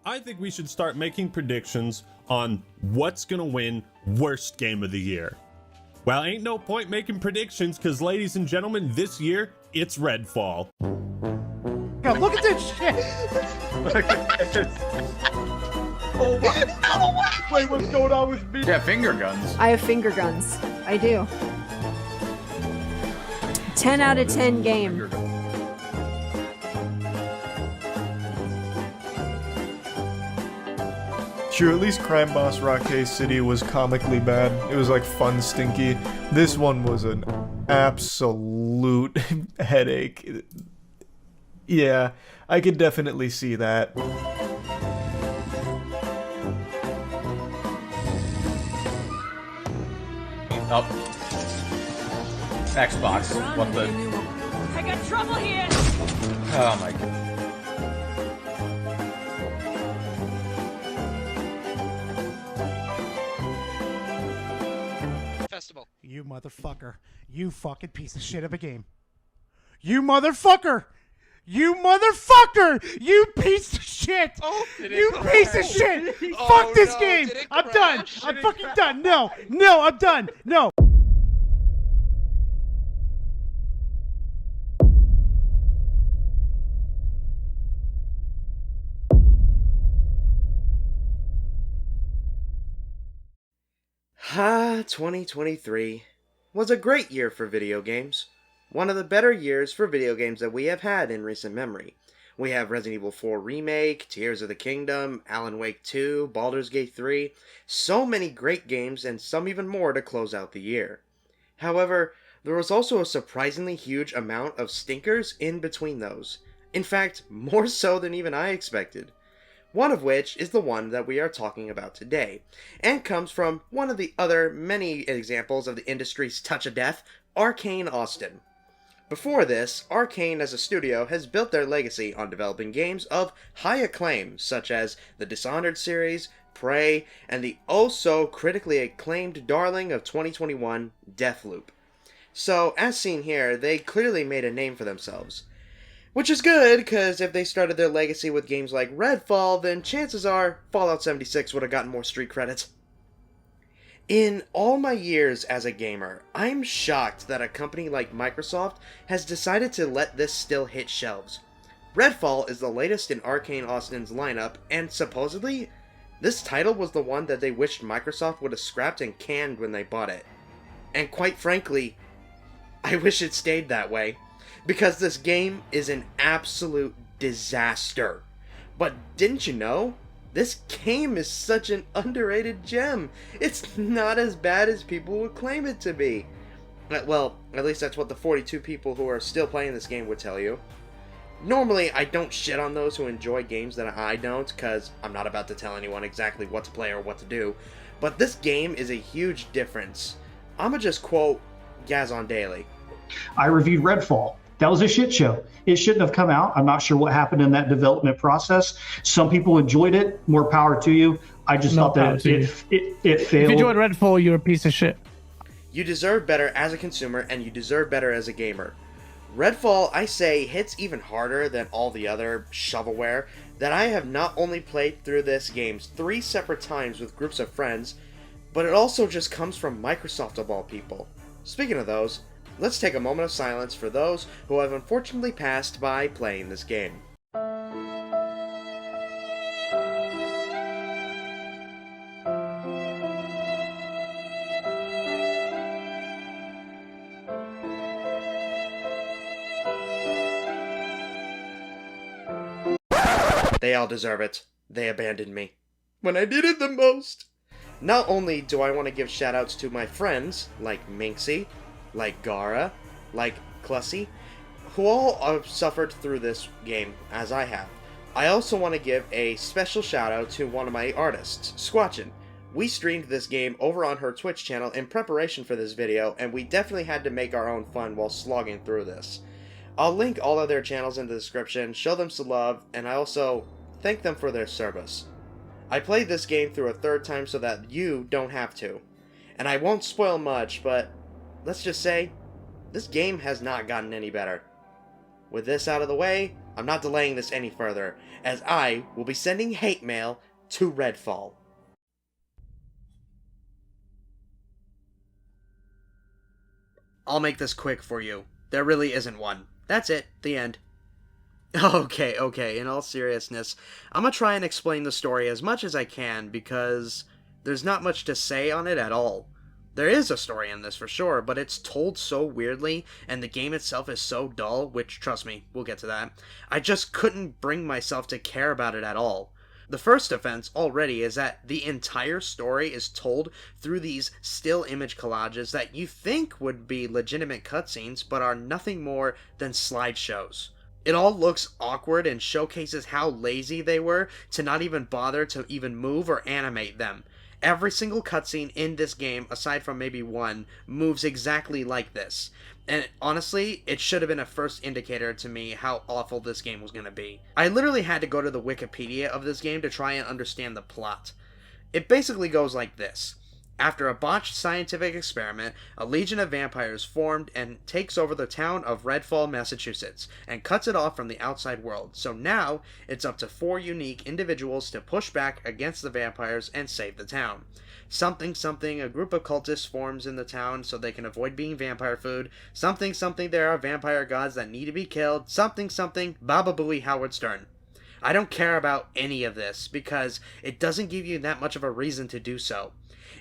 I think we should start making predictions on what's gonna win worst game of the year. Well, ain't no point making predictions because, ladies and gentlemen, this year, it's Redfall. God, look at this shit! Oh my! Wait, what's going on with me? Yeah, finger guns. I have finger guns. I do. 10 out of 10 game. Sure, at least Crime Boss Rockay City was comically bad. It was like fun stinky. This one was an absolute headache. Yeah, I could definitely see that. Oh. Xbox. What the? I got trouble here! Oh my god. Festival. You motherfucker. You fucking piece of shit of a game. You motherfucker! You motherfucker! You piece of shit! Oh, you piece of shit! Fuck this game! I'm done! I'm fucking done! No! No, I'm done! No! Ah, 2023 was a great year for video games. One of the better years for video games that we have had in recent memory. We have Resident Evil 4 Remake, Tears of the Kingdom, Alan Wake 2, Baldur's Gate 3, so many great games and some even more to close out the year. However, there was also a surprisingly huge amount of stinkers in between those. In fact, more so than even I expected. One of which is the one that we are talking about today, and comes from one of the other many examples of the industry's touch of death, Arcane Austin. Before this, Arcane as a studio has built their legacy on developing games of high acclaim, such as the Dishonored series, Prey, and the oh-so-critically acclaimed darling of 2021, Deathloop. So, as seen here, they clearly made a name for themselves. Which is good, because if they started their legacy with games like Redfall, then chances are Fallout 76 would have gotten more street credits. In all my years as a gamer, I'm shocked that a company like Microsoft has decided to let this still hit shelves. Redfall is the latest in Arcane Austin's lineup, and supposedly, this title was the one that they wished Microsoft would have scrapped and canned when they bought it. And quite frankly, I wish it stayed that way. Because this game is an absolute disaster. But didn't you know? This game is such an underrated gem. It's not as bad as people would claim it to be. Well, at least that's what the 42 people who are still playing this game would tell you. Normally, I don't shit on those who enjoy games that I don't, because I'm not about to tell anyone exactly what to play or what to do. But this game is a huge difference. I'ma just quote Gazon Daily. I reviewed Redfall. That was a shit show. It shouldn't have come out. I'm not sure what happened in that development process. Some people enjoyed it. More power to you. I just thought that it failed. If you enjoyed Redfall, you're a piece of shit. You deserve better as a consumer, and you deserve better as a gamer. Redfall, I say, hits even harder than all the other shovelware that I have not only played through this game 3 separate times with groups of friends, but it also just comes from Microsoft of all people. Speaking of those, let's take a moment of silence for those who have unfortunately passed by playing this game. They all deserve it. They abandoned me when I needed them most. Not only do I want to give shoutouts to my friends, like Minxie, like Gara, like Clussy, who all have suffered through this game, as I have. I also want to give a special shout out to one of my artists, Squatchin. We streamed this game over on her Twitch channel in preparation for this video, and we definitely had to make our own fun while slogging through this. I'll link all of their channels in the description, show them some love, and I also thank them for their service. I played this game through a 3rd time so that you don't have to. And I won't spoil much, but let's just say, this game has not gotten any better. With this out of the way, I'm not delaying this any further, as I will be sending hate mail to RedFall. I'll make this quick for you. There really isn't one. That's it. The end. Okay, in all seriousness, I'm gonna try and explain the story as much as I can because there's not much to say on it at all. There is a story in this for sure, but it's told so weirdly, and the game itself is so dull, which, trust me, we'll get to that. I just couldn't bring myself to care about it at all. The first offense already is that the entire story is told through these still image collages that you think would be legitimate cutscenes, but are nothing more than slideshows. It all looks awkward and showcases how lazy they were to not even bother to even move or animate them. Every single cutscene in this game, aside from maybe one, moves exactly like this. And honestly, it should have been a first indicator to me how awful this game was going to be. I literally had to go to the Wikipedia of this game to try and understand the plot. It basically goes like this. After a botched scientific experiment, a legion of vampires formed and takes over the town of RedFall, Massachusetts, and cuts it off from the outside world. So now, it's up to 4 unique individuals to push back against the vampires and save the town. Something, a group of cultists forms in the town so they can avoid being vampire food. Something, there are vampire gods that need to be killed. Something, Baba Booey Howard Stern. I don't care about any of this, because it doesn't give you that much of a reason to do so.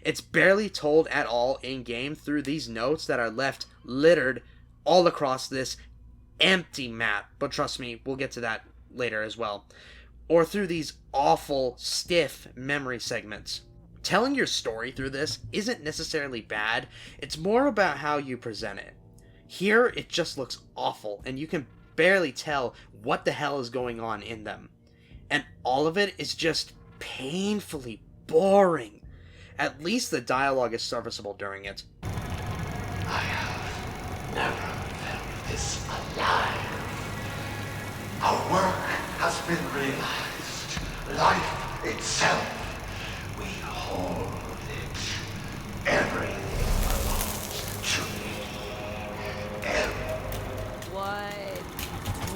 It's barely told at all in-game through these notes that are left littered all across this empty map. But trust me, we'll get to that later as well. Or through these awful, stiff memory segments. Telling your story through this isn't necessarily bad, it's more about how you present it. Here, it just looks awful, and you can barely tell what the hell is going on in them. And all of it is just painfully boring. At least the dialogue is serviceable during it. I have never felt this alive. Our work has been realized. Life itself. We hold it. Everything belongs to me.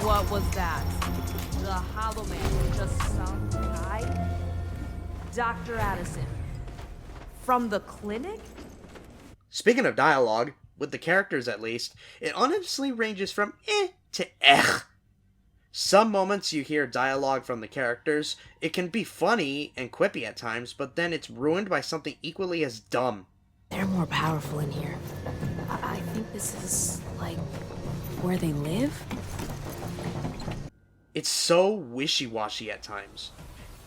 What was that? The Hollow Man was just some guy? Dr. Addison. From the clinic? Speaking of dialogue, with the characters at least, it honestly ranges from to Some moments you hear dialogue from the characters, it can be funny and quippy at times, but then it's ruined by something equally as dumb. They're more powerful in here. I think this is, like, where they live? It's so wishy-washy at times.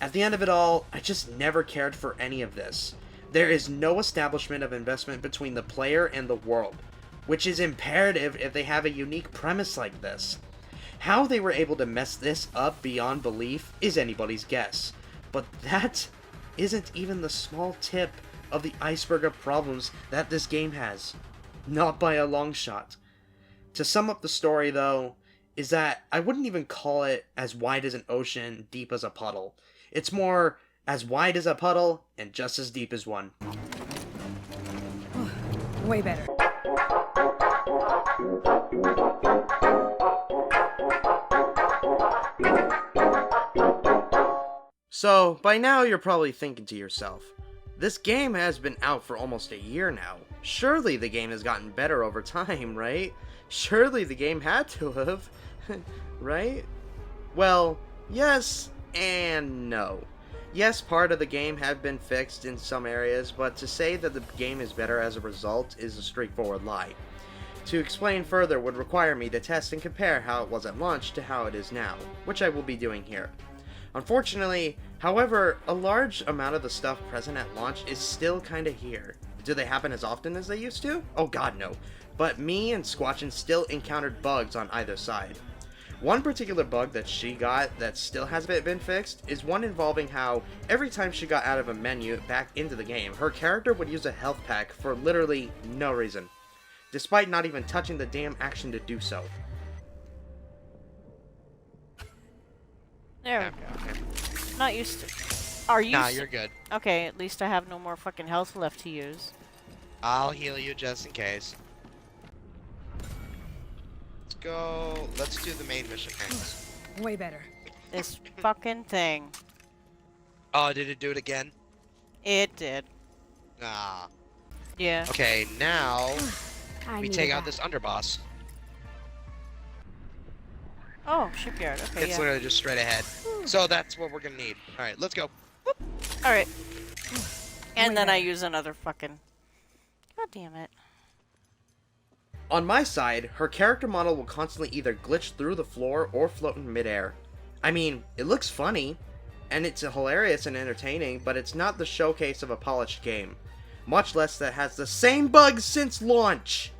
At the end of it all, I just never cared for any of this. There is no establishment of investment between the player and the world, which is imperative if they have a unique premise like this. How they were able to mess this up beyond belief is anybody's guess, but that isn't even the small tip of the iceberg of problems that this game has. Not by a long shot. To sum up the story, though, is that I wouldn't even call it as wide as an ocean, deep as a puddle. It's more as wide as a puddle and just as deep as one. Way better. So, by now you're probably thinking to yourself, this game has been out for almost a year now. Surely the game has gotten better over time, right? Surely the game had to have, right? Well, yes and no. Yes, part of the game have been fixed in some areas, but to say that the game is better as a result is a straightforward lie. To explain further would require me to test and compare how it was at launch to how it is now, which I will be doing here. Unfortunately, however, a large amount of the stuff present at launch is still kinda here. Do they happen as often as they used to? Oh god, no. But me and Squatchin still encountered bugs on either side. One particular bug that she got that still hasn't been fixed is one involving how every time she got out of a menu back into the game, her character would use a health pack for literally no reason, despite not even touching the damn action to do so. There we go. Not used to. Are you? Nah, you're good. Okay, at least I have no more fucking health left to use. I'll heal you just in case. Let's go. Let's do the main mission next. Way better. This fucking thing. Oh, did it do it again? It did. Ah. Yeah. Okay, now I we needed take out that. this underboss. Oh, shipyard. Okay, It's yeah. literally just straight ahead. So that's what we're gonna need. All right, let's go. All right. And Way then I better. use another fucking. God damn it. On my side, her character model will constantly either glitch through the floor or float in midair. I mean, it looks funny, and it's hilarious and entertaining, but it's not the showcase of a polished game. Much less that has the same bugs since launch!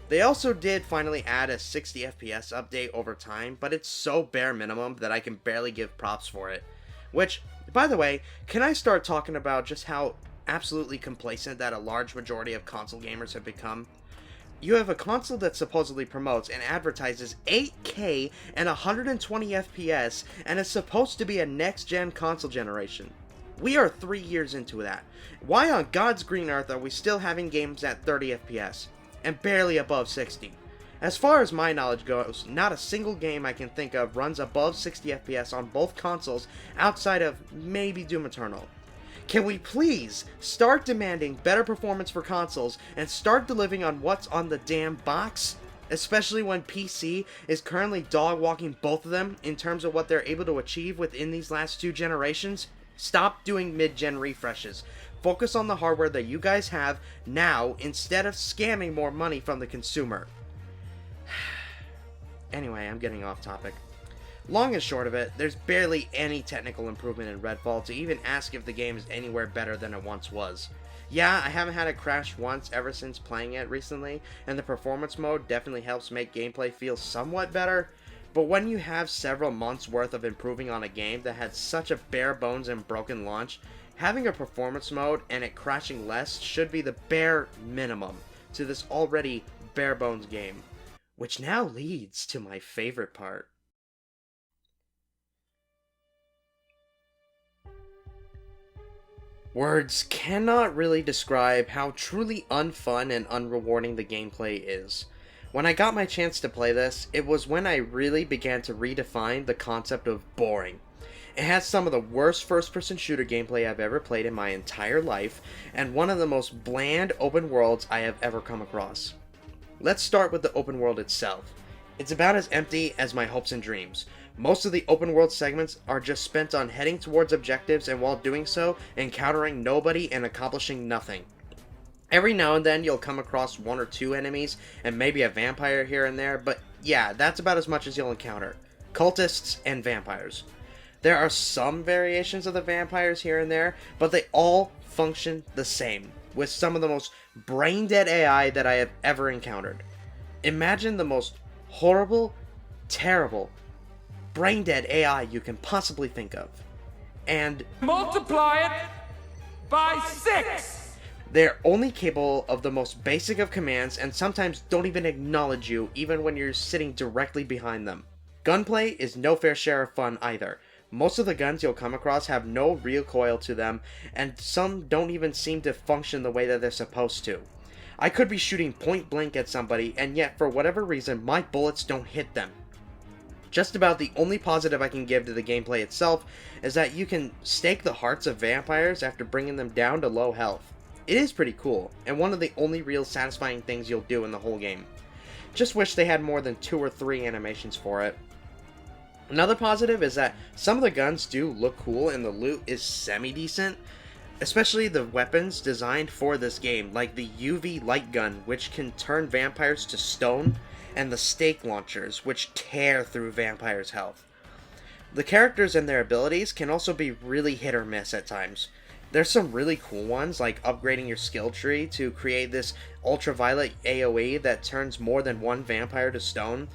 They also did finally add a 60 FPS update over time, but it's so bare minimum that I can barely give props for it. Which, by the way, can I start talking about just how absolutely complacent that a large majority of console gamers have become? You have a console that supposedly promotes and advertises 8K and 120 FPS and is supposed to be a next-gen console generation. We are 3 years into that. Why on God's green earth are we still having games at 30 FPS and barely above 60? As far as my knowledge goes, not a single game I can think of runs above 60 FPS on both consoles outside of maybe Doom Eternal. Can we please start demanding better performance for consoles and start delivering on what's on the damn box? Especially when PC is currently dog-walking both of them in terms of what they're able to achieve within these last 2 generations? Stop doing mid-gen refreshes. Focus on the hardware that you guys have now instead of scamming more money from the consumer. Anyway, I'm getting off topic. Long and short of it, there's barely any technical improvement in RedFall to even ask if the game is anywhere better than it once was. Yeah, I haven't had it crash once ever since playing it recently, and the performance mode definitely helps make gameplay feel somewhat better, but when you have several months worth of improving on a game that had such a bare bones and broken launch, having a performance mode and it crashing less should be the bare minimum to this already bare bones game. Which now leads to my favorite part. Words cannot really describe how truly unfun and unrewarding the gameplay is. When I got my chance to play this, it was when I really began to redefine the concept of boring. It has some of the worst first-person shooter gameplay I've ever played in my entire life, and one of the most bland open worlds I have ever come across. Let's start with the open world itself. It's about as empty as my hopes and dreams. Most of the open world segments are just spent on heading towards objectives and while doing so, encountering nobody and accomplishing nothing. Every now and then you'll come across 1 or 2 enemies and maybe a vampire here and there, but yeah, that's about as much as you'll encounter. Cultists and vampires. There are some variations of the vampires here and there, but they all function the same, with some of the most brain-dead AI that I have ever encountered. Imagine the most horrible, terrible, brain-dead AI you can possibly think of. And multiply it by 6! They're only capable of the most basic of commands and sometimes don't even acknowledge you even when you're sitting directly behind them. Gunplay is no fair share of fun either. Most of the guns you'll come across have no recoil to them, and some don't even seem to function the way that they're supposed to. I could be shooting point blank at somebody, and yet for whatever reason my bullets don't hit them. Just about the only positive I can give to the gameplay itself is that you can stake the hearts of vampires after bringing them down to low health. It is pretty cool, and one of the only real satisfying things you'll do in the whole game. Just wish they had more than 2 or 3 animations for it. Another positive is that some of the guns do look cool and the loot is semi-decent, especially the weapons designed for this game, like the UV light gun, which can turn vampires to stone, and the stake launchers, which tear through vampires' health. The characters and their abilities can also be really hit or miss at times. There's some really cool ones, like upgrading your skill tree to create this ultraviolet AoE that turns more than one vampire to stone,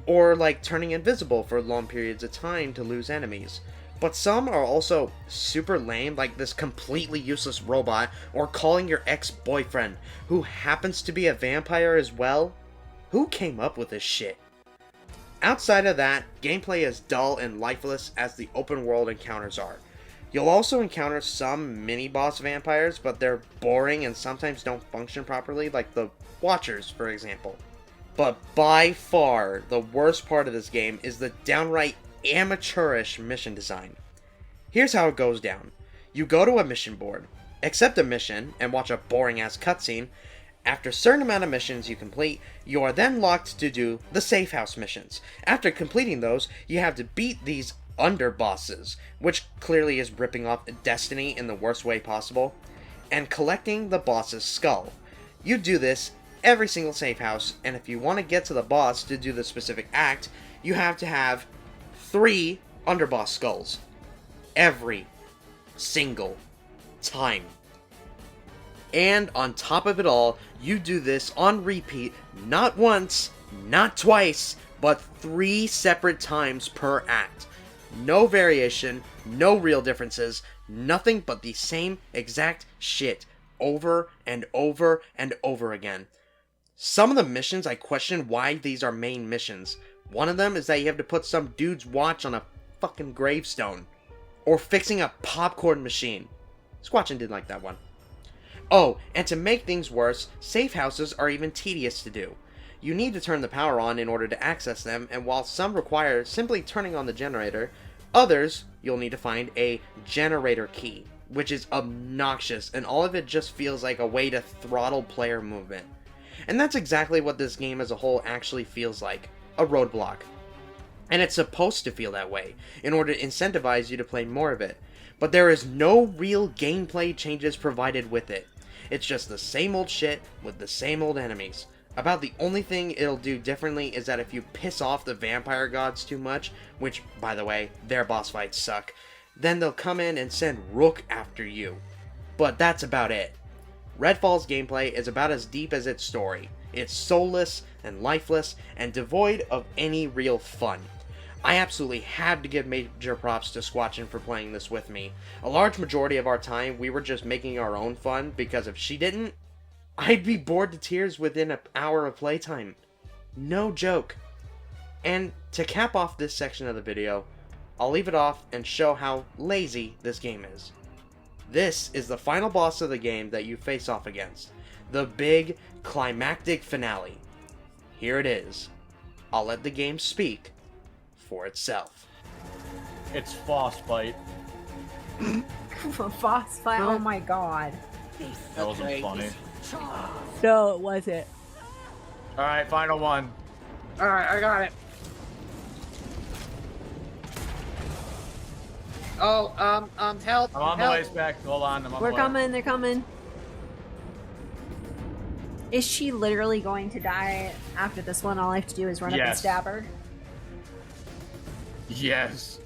or like turning invisible for long periods of time to lose enemies. But some are also super lame, like this completely useless robot, or calling your ex-boyfriend, who happens to be a vampire as well. Who came up with this shit? Outside of that, gameplay is dull and lifeless as the open world encounters are. You'll also encounter some mini-boss vampires, but they're boring and sometimes don't function properly, like the Watchers, for example. But by far, the worst part of this game is the downright amateurish mission design. Here's how it goes down. You go to a mission board, accept a mission, and watch a boring-ass cutscene. After a certain amount of missions you complete, you are then locked to do the safe house missions. After completing those, you have to beat these underbosses, which clearly is ripping off Destiny in the worst way possible, and collecting the boss's skull. You do this every single safe house, and if you want to get to the boss to do the specific act, you have to have 3 underboss skulls. Every single time. And on top of it all, you do this on repeat, not once, not twice, but 3 separate times per act. No variation, no real differences, nothing but the same exact shit over and over and over again. Some of the missions, I question why these are main missions. One of them is that you have to put some dude's watch on a fucking gravestone. Or fixing a popcorn machine. Squatchin didn't like that one. Oh, and to make things worse, safe houses are even tedious to do. You need to turn the power on in order to access them, and while some require simply turning on the generator, others you'll need to find a generator key, which is obnoxious, and all of it just feels like a way to throttle player movement. And that's exactly what this game as a whole actually feels like, a roadblock. And it's supposed to feel that way, in order to incentivize you to play more of it. But there is no real gameplay changes provided with it. It's just the same old shit with the same old enemies. About the only thing it'll do differently is that if you piss off the vampire gods too much, which, by the way, their boss fights suck, then they'll come in and send Rook after you. But that's about it. Redfall's gameplay is about as deep as its story. It's soulless and lifeless and devoid of any real fun. I absolutely had to give major props to Squatchin for playing this with me. A large majority of our time, we were just making our own fun, because if she didn't, I'd be bored to tears within an hour of playtime. No joke. And to cap off this section of the video, I'll leave it off and show how lazy this game is. This is the final boss of the game that you face off against. The big, climactic finale. Here it is. I'll let the game speak for itself. It's Frostbite. Frostbite, oh my god. That wasn't funny. No, it wasn't. Alright, final one. Alright, I got it. Oh, help. I'm on the way back. Hold on, I'm on We're the way. coming, they're coming. Is she literally going to die after this one? All I have to do is run up and stab her? Yes.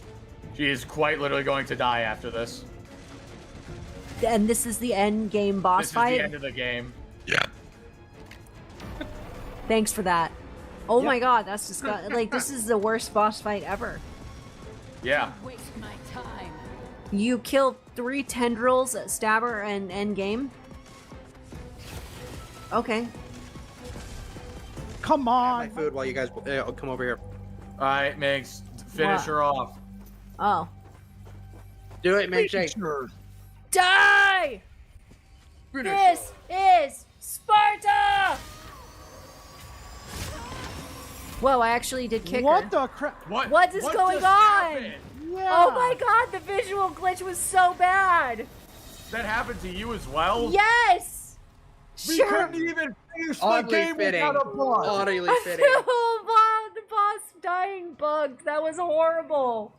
She is quite literally going to die after this. And this is the end game boss This fight? is the end of the game. Yeah. Thanks for that. Oh my god, that's disgusting. Like, this is the worst boss fight ever. Yeah. Waste my time. You kill 3 tendrils, stab her, and end game? Okay. Come on. My food while you guys come over here. Alright, Migs. Finish What? her off. Oh. Do it, make Jake. Die! This is Sparta! Whoa, I actually did kick What her. the crap? What is going just on? happened? Yeah. Oh my god, the visual glitch was so bad! That happened to you as well? Yes! We Sure. couldn't even finish the Oddly game fitting. without a boss. Oddly I fitting. feel the boss dying bugged. That was horrible.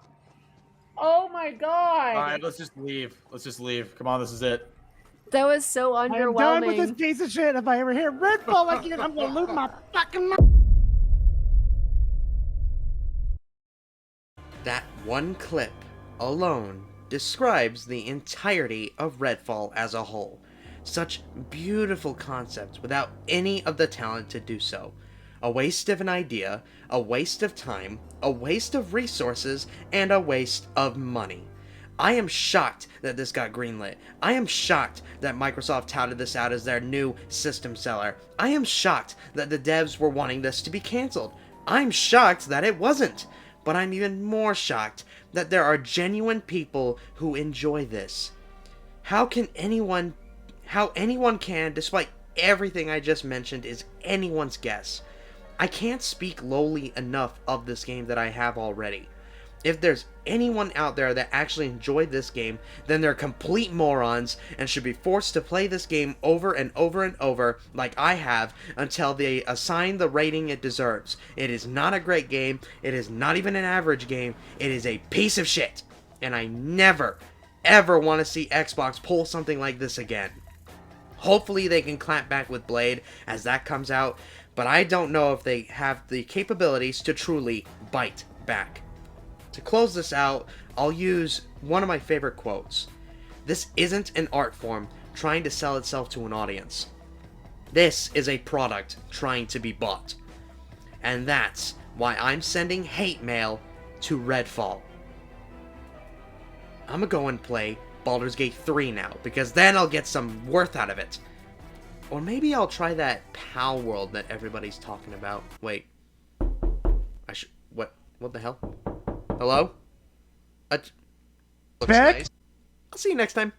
Oh my god. Alright, let's just leave. Let's just leave. Come on, this is it. That was so I'm done with this underwhelming. piece of shit. If I ever hear Redfall again, I'm gonna lose my fucking mind. That one clip alone describes the entirety of Redfall as a whole. Such beautiful concepts without any of the talent to do so. A waste of an idea, a waste of time, a waste of resources, and a waste of money. I am shocked that this got greenlit. I am shocked that Microsoft touted this out as their new system seller. I am shocked that the devs were wanting this to be cancelled. I'm shocked that it wasn't. But I'm even more shocked that there are genuine people who enjoy this. How anyone can, despite everything I just mentioned, is anyone's guess. I can't speak lowly enough of this game that I have already. If there's anyone out there that actually enjoyed this game, then they're complete morons and should be forced to play this game over and over and over like I have until they assign the rating it deserves. It is not a great game. It is not even an average game. It is a piece of shit. And I never, ever want to see Xbox pull something like this again. Hopefully they can clap back with Blade as that comes out, but I don't know if they have the capabilities to truly bite back. To close this out, I'll use one of my favorite quotes. This isn't an art form trying to sell itself to an audience. This is a product trying to be bought. And that's why I'm sending hate mail to RedFall. I'm gonna go and play Baldur's Gate 3 now, because then I'll get some worth out of it. Or maybe I'll try that PAL world that everybody's talking about. Wait. What the hell? Hello? Looks Beck? nice. I'll see you next time.